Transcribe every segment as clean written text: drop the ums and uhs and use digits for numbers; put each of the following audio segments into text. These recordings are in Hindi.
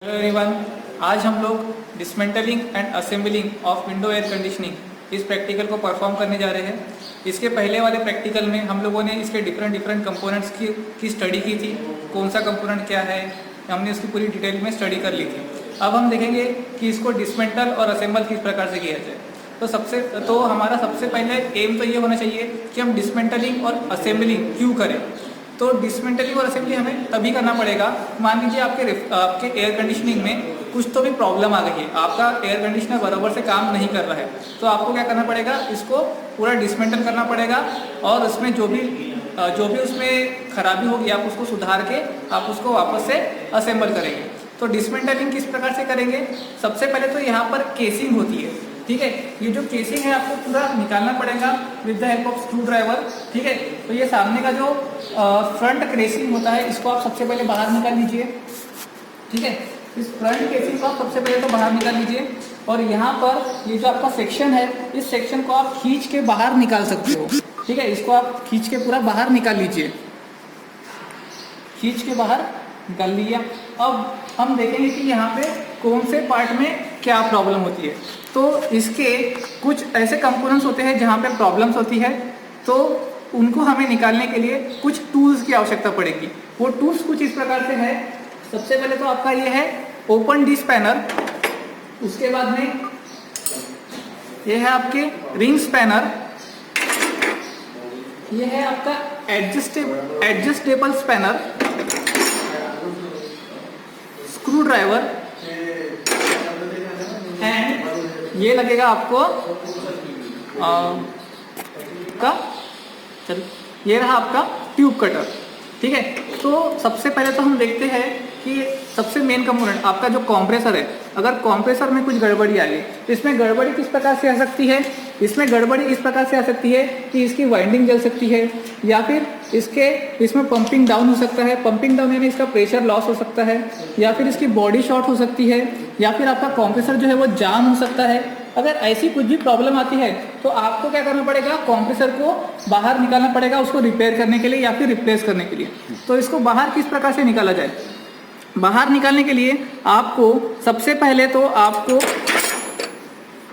हेलो एवरीवन, आज हम लोग dismantling and assembling of window air conditioning इस प्रैक्टिकल को परफॉर्म करने जा रहे हैं। इसके पहले वाले प्रैक्टिकल में हम लोगों ने इसके डिफरेंट कंपोनेंट्स की स्टडी की थी। कौन सा कंपोनेंट क्या है, हमने उसकी पूरी डिटेल में स्टडी कर ली थी। अब हम देखेंगे कि इसको डिसमेंटल और असेंबल किस प्रकार से किया जाए। तो हमारा सबसे पहले एम तो ये होना चाहिए कि हम डिसमेंटलिंग और असेंबलिंग क्यों करें। तो डिसमेंटलिंग और असेंबली हमें तभी करना पड़ेगा, मान लीजिए आपके एयर कंडीशनिंग में कुछ तो भी प्रॉब्लम आ गई है, आपका एयर कंडीशनर बराबर से काम नहीं कर रहा है, तो आपको क्या करना पड़ेगा, इसको पूरा डिसमेंटल करना पड़ेगा और उसमें जो भी उसमें खराबी होगी आप उसको सुधार के आप उसको वापस से असेंबल करेंगे। तो डिसमेंटलिंग किस प्रकार से करेंगे, सबसे पहले तो यहाँ पर केसिंग होती है, ठीक है। ये जो केसिंग है आपको पूरा निकालना पड़ेगा with the help of screw driver, ठीक है। तो ये सामने का जो फ्रंट केसिंग होता है इसको आप सबसे पहले बाहर निकाल लीजिए, ठीक है। इस फ्रंट केसिंग को आप सबसे पहले तो बाहर निकाल लीजिए और यहाँ पर ये जो आपका सेक्शन है, इस सेक्शन को आप खींच के बाहर निकाल सकते हो, ठीक है। इसको आप खींच के पूरा बाहर निकाल लीजिए, खींच के बाहर निकाल लिया। अब हम देखेंगे कि यहाँ पे कौन से पार्ट में क्या प्रॉब्लम होती है। तो इसके कुछ ऐसे कंपोनेंट्स होते हैं जहाँ पे प्रॉब्लम्स होती है, तो उनको हमें निकालने के लिए कुछ टूल्स की आवश्यकता पड़ेगी। वो टूल्स कुछ इस प्रकार से है। सबसे पहले तो आपका ये है ओपन डी स्पैनर, उसके बाद में ये है आपके रिंग स्पैनर, ये है आपका adjustable spanner, screw driver and ये लगेगा आपको ये रहा आपका ट्यूब कटर, ठीक है। तो सबसे पहले तो हम देखते हैं कि सबसे मेन कंपोनेंट आपका जो कंप्रेसर है, अगर कंप्रेसर में कुछ गड़बड़ी आ गई तो इसमें गड़बड़ी किस प्रकार से आ सकती है, इसमें गड़बड़ी इस प्रकार से आ सकती है कि इसकी वाइंडिंग जल सकती है, या फिर इसमें पंपिंग डाउन हो सकता है। पंपिंग डाउन यानी इसका प्रेशर लॉस हो सकता है, या फिर इसकी बॉडी शॉर्ट हो सकती है, या फिर आपका कंप्रेसर जो है वो जाम हो सकता है। अगर ऐसी कुछ भी प्रॉब्लम आती है तो आपको क्या करना पड़ेगा, कंप्रेसर को बाहर निकालना पड़ेगा उसको रिपेयर करने के लिए या फिर रिप्लेस करने के लिए। तो इसको बाहर किस प्रकार से निकाला जाए, बाहर निकालने के लिए आपको सबसे पहले तो आपको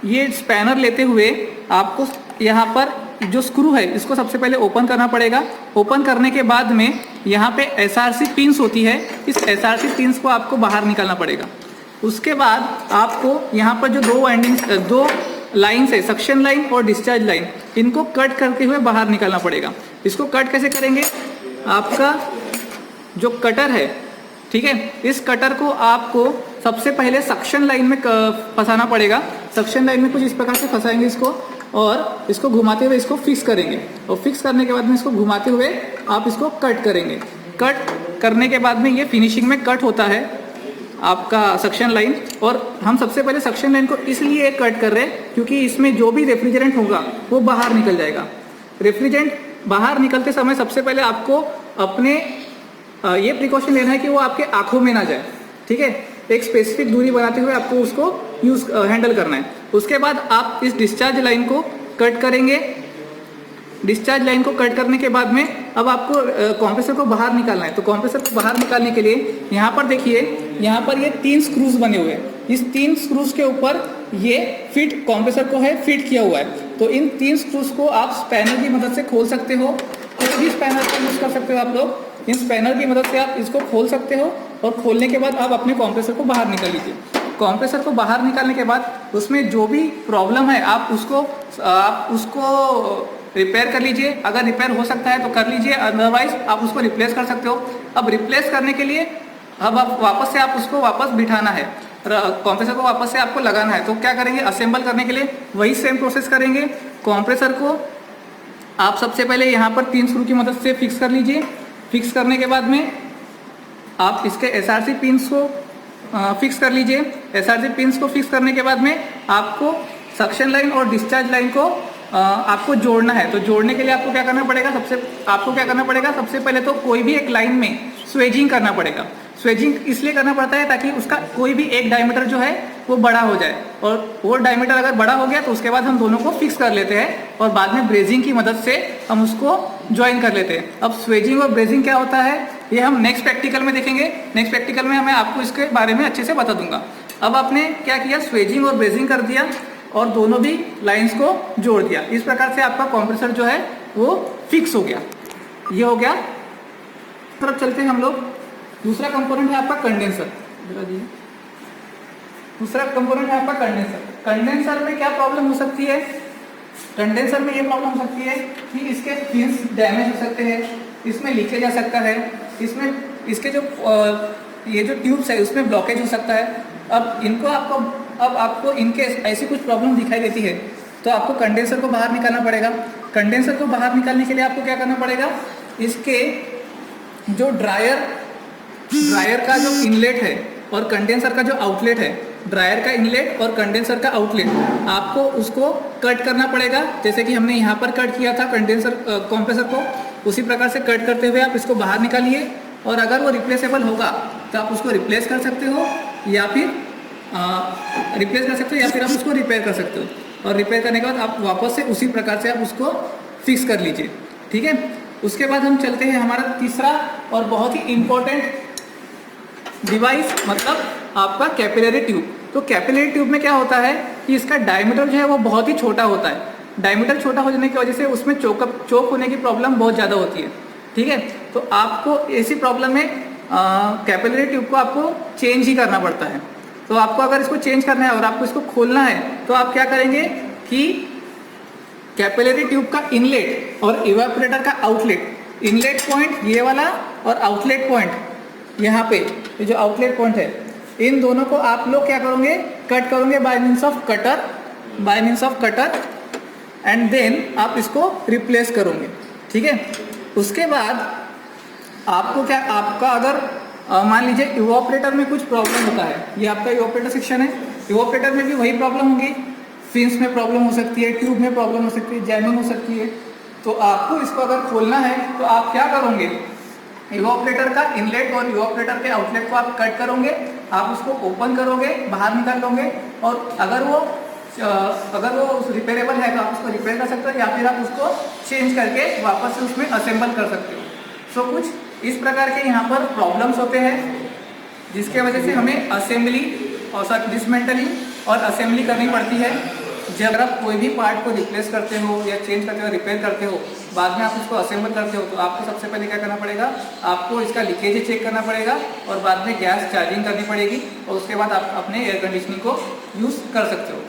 ये स्पैनर लेते हुए आपको यहाँ पर जो स्क्रू है इसको सबसे पहले ओपन करना पड़ेगा। ओपन करने के बाद में यहाँ पे SRC पिन्स होती है, इस SRC पिन्स को आपको बाहर निकालना पड़ेगा। उसके बाद आपको यहाँ पर जो दो लाइन्स है, सक्शन लाइन और डिस्चार्ज लाइन, इनको कट करते हुए बाहर निकालना पड़ेगा। इसको कट कैसे करेंगे, आपका जो कटर है, ठीक है, इस कटर को आपको सबसे पहले सक्शन लाइन में फंसाना पड़ेगा। सक्शन लाइन में कुछ इस प्रकार से फंसाएंगे इसको और इसको घुमाते हुए इसको फिक्स करेंगे, और फिक्स करने के बाद में इसको घुमाते हुए आप इसको कट करेंगे। कट करने के बाद में ये फिनिशिंग में कट होता है आपका सक्शन लाइन। और हम सबसे पहले सक्शन लाइन को इसलिए कट कर रहे हैं क्योंकि इसमें जो भी रेफ्रिजरेंट होगा वो बाहर निकल जाएगा। रेफ्रिजरेंट बाहर निकलते समय सबसे पहले आपको अपने ये प्रिकॉशन लेना है कि वो आपके आंखों में ना जाए, ठीक है। एक स्पेसिफिक दूरी बनाते हुए आपको उसको हैंडल करना है। उसके बाद आप इस डिस्चार्ज लाइन को कट करेंगे। डिस्चार्ज लाइन को कट करने के बाद में अब आपको कंप्रेसर को बाहर निकालना है। तो कंप्रेसर को बाहर निकालने के लिए यहाँ पर देखिए, यहाँ पर ये 3 स्क्रूज बने हुए हैं। इस 3 स्क्रूज के ऊपर ये कंप्रेसर को है फिट किया हुआ है। तो इन 3 स्क्रूज को आप स्पैनर की मदद से खोल सकते हो। कोई भी स्पैनर का यूज कर सकते हो आप लोग। इन स्पैनर की मदद से आप इसको खोल सकते हो और खोलने के बाद आप अपने कंप्रेसर को बाहर निकाल लीजिए। कंप्रेसर को बाहर निकालने के बाद उसमें जो भी प्रॉब्लम है आप उसको रिपेयर कर लीजिए। अगर रिपेयर हो सकता है तो कर लीजिए, अदरवाइज आप उसको रिप्लेस कर सकते हो। अब रिप्लेस करने के लिए अब आप उसको वापस बिठाना है, कंप्रेसर को वापस से आपको लगाना है। तो क्या करेंगे, असेंबल करने के लिए वही सेम प्रोसेस करेंगे। कंप्रेसर को आप सबसे पहले यहाँ पर 3 स्क्रू की मदद से फिक्स कर लीजिए। फिक्स करने के बाद में आप इसके SRC पिन्स को फिक्स कर लीजिए। SRC पिन्स को फिक्स करने के बाद में आपको सक्शन लाइन और डिस्चार्ज लाइन को आपको जोड़ना है। तो जोड़ने के लिए आपको क्या करना पड़ेगा, सबसे पहले तो कोई भी एक लाइन में स्वेजिंग करना पड़ेगा। स्वेजिंग इसलिए करना पड़ता है ताकि उसका कोई भी एक डायमीटर जो है वो बड़ा हो जाए, और वो डायमीटर अगर बड़ा हो गया तो उसके बाद हम दोनों को फिक्स कर लेते हैं और बाद में ब्रेजिंग की मदद से हम उसको ज्वाइन कर लेते हैं। अब स्वेजिंग और ब्रेजिंग क्या होता है, ये हम नेक्स्ट प्रैक्टिकल में देखेंगे। नेक्स्ट प्रैक्टिकल में मैं आपको इसके बारे में अच्छे से बता दूंगा। अब आपने क्या किया, स्वेजिंग और ब्रेजिंग कर दिया और दोनों भी लाइंस को जोड़ दिया। इस प्रकार से आपका कंप्रेसर जो है वो फिक्स हो गया। ये हो गया। तरफ चलते हैं हम लोग। दूसरा कंपोनेंट है आपका कंडेंसर। दूसरा कंपोनेंट है आपका कंडेंसर। कंडेंसर में क्या प्रॉब्लम हो सकती है? कंडेंसर में ये प्रॉब्लम हो सकती है कि इसके फिन्स डैमेज हो सकते हैं, इसमें लीकेज आ सकता है, इसमें इसके जो ये जो ट्यूब्स है उसमें ब्लॉकेज हो सकता है। अब आपको इनके ऐसी कुछ प्रॉब्लम दिखाई देती है तो आपको कंडेंसर को बाहर निकालना पड़ेगा। कंडेंसर को बाहर निकालने के लिए आपको क्या करना पड़ेगा, इसके जो ड्रायर का जो इनलेट है और कंडेंसर का जो आउटलेट है, ड्रायर का इनलेट और कंडेंसर का आउटलेट, आपको उसको कट करना पड़ेगा। जैसे कि हमने यहाँ पर कट किया था कंप्रेसर को, उसी प्रकार से कट करते हुए आप इसको बाहर निकालिए। और अगर वो रिप्लेसेबल होगा तो आप उसको रिप्लेस कर सकते हो या फिर आप उसको रिपेयर कर सकते हो। और रिपेयर करने के बाद आप वापस से उसी प्रकार से आप उसको फिक्स कर लीजिए। ठीक है। उसके बाद हम चलते हैं हमारा तीसरा और बहुत ही इम्पोर्टेंट डिवाइस, मतलब आपका कैपिलरी ट्यूब। तो कैपिलरी ट्यूब में क्या होता है कि इसका डायमीटर जो है वो बहुत ही छोटा होता है। डायमीटर छोटा हो जाने की वजह से उसमें चोक होने की प्रॉब्लम बहुत ज़्यादा होती है। ठीक है। तो आपको ऐसी प्रॉब्लम में कैपिलरी ट्यूब को आपको चेंज ही करना पड़ता है। तो आपको अगर इसको चेंज करना है और आपको इसको खोलना है तो आप क्या करेंगे कि कैपिलरी ट्यूब का इनलेट और इवेपोरेटर का आउटलेट, इनलेट पॉइंट ये वाला और आउटलेट पॉइंट यहाँ पे, ये जो आउटलेट पॉइंट है, इन दोनों को आप लोग क्या करोगे, कट करोगे by means of cutter and then आप इसको रिप्लेस करोगे। ठीक है। उसके बाद आपको क्या, आपका अगर मान लीजिए इवेपोरेटर में कुछ प्रॉब्लम होता है, ये आपका इवेपोरेटर सेक्शन है, इवेपोरेटर में भी वही प्रॉब्लम होगी, फिन्स में प्रॉब्लम हो सकती है, ट्यूब में प्रॉब्लम हो सकती है, जैमिंग हो सकती है। तो आपको इसको अगर खोलना है तो आप क्या करोगे, इवेपोरेटर का इनलेट और इवेपोरेटर के आउटलेट को आप कट करोगे, आप उसको ओपन करोगे, बाहर निकाल लोगे और अगर वो रिपेयरेबल है तो आप उसको रिपेयर कर सकते हो या फिर आप उसको चेंज करके वापस से उसमें असेंबल कर सकते हो। सो कुछ इस प्रकार के यहाँ पर प्रॉब्लम्स होते हैं जिसके वजह से हमें असेंबली और डिसमेंटलिंग और असेंबली करनी पड़ती है। जब आप कोई भी पार्ट को रिप्लेस करते हो या चेंज करते हो, रिपेयर करते हो, बाद में आप उसको असेंबल करते हो तो आपको सबसे पहले क्या करना पड़ेगा, आपको इसका लीकेज चेक करना पड़ेगा और बाद में गैस चार्जिंग करनी पड़ेगी और उसके बाद आप अपने एयर कंडीशनिंग को यूज़ कर सकते हो।